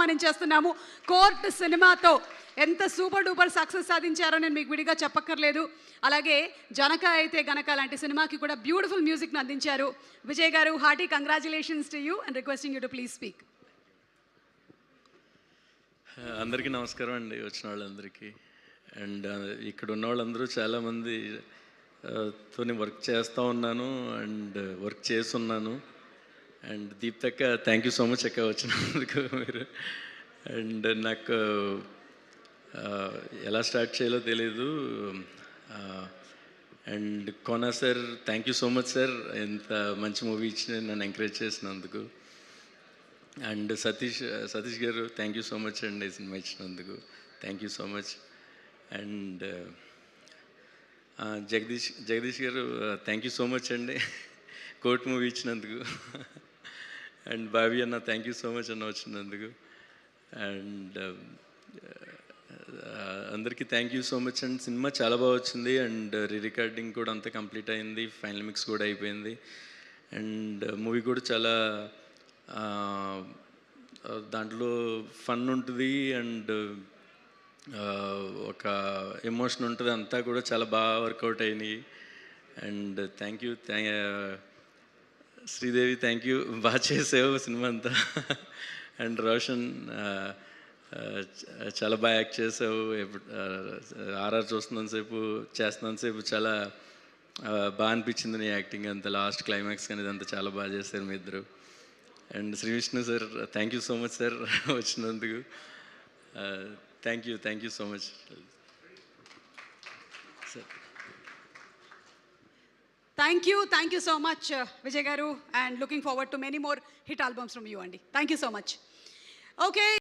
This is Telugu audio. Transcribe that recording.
మనం చేస్తున్నాము. కోర్ట్ సినిమాతో ఎంత సూపర్ డూపర్ సక్సెస్ సాధించారో నేను మీకు విడిగా చెప్పక్కర్లేదు. అలాగే జనక అయితే గనక లాంటి సినిమాకి కూడా బ్యూటిఫుల్ మ్యూజిక్ను అందించారు. విజయ్ గారు, hearty congratulations to you and requesting you to please speak. అందరికీ నమస్కారం అండి, వచ్చిన వాళ్ళందరికీ. అండ్ ఇక్కడ ఉన్న వాళ్ళందరూ చాలామంది తోని వర్క్ చేస్తూ ఉన్నాను అండ్ వర్క్ చేస్తున్నాను. అండ్ దీప్తక్క, థ్యాంక్ యూ సో మచ్ అక్క వచ్చినందుకు మీరు. అండ్ నాకు ఎలా స్టార్ట్ చేయాలో తెలీదు. And Kona sir, thank you so much sir, ఇంత మంచి మూవీ ఇచ్చి నన్ను ఎంకరేజ్ చేసినందుకు. అండ్ సతీష్ గారు, థ్యాంక్ యూ సో మచ్ అండి సినిమా ఇచ్చినందుకు, thank you so much. And Jagadish గారు, థ్యాంక్ యూ సో మచ్ అండి కోర్ట్ మూవీ ఇచ్చినందుకు. అండ్ బాబీ అన్న, థ్యాంక్ యూ సో మచ్ అన్న వచ్చినందుకు. అండ్ అందరికీ thank you so much and cinema చాలా బాగా వచ్చింది. అండ్ రికార్డింగ్ కూడా అంతా కంప్లీట్ అయింది, ఫైనల్ మిక్స్ కూడా అయిపోయింది. అండ్ మూవీ కూడా చాలా దాంట్లో ఫన్ ఉంటుంది అండ్ ఒక ఎమోషన్ ఉంటుంది, అంతా కూడా చాలా బాగా వర్కౌట్ అయినాయి. And thank you Sridevi, thank you, బాగా చేసావు సినిమా అంతా. అండ్ రోషన్, చాలా బాగా యాక్ట్ చేసావు. ఆర్ఆర్ చేస్తున్నంతసేపు చాలా బాగా అనిపించింది నీ యాక్టింగ్ అంతా. లాస్ట్ క్లైమాక్స్ కానీ ఇదంతా చాలా బాగా చేశారు మీ ఇద్దరు. And Shri Vishnu sir, thank you so much sir వచ్చినందుకు. Thank you so much sir. Thank you so much, Vijay Garu, and looking forward to many more hit albums from you, Andy. Thank you so much. Okay.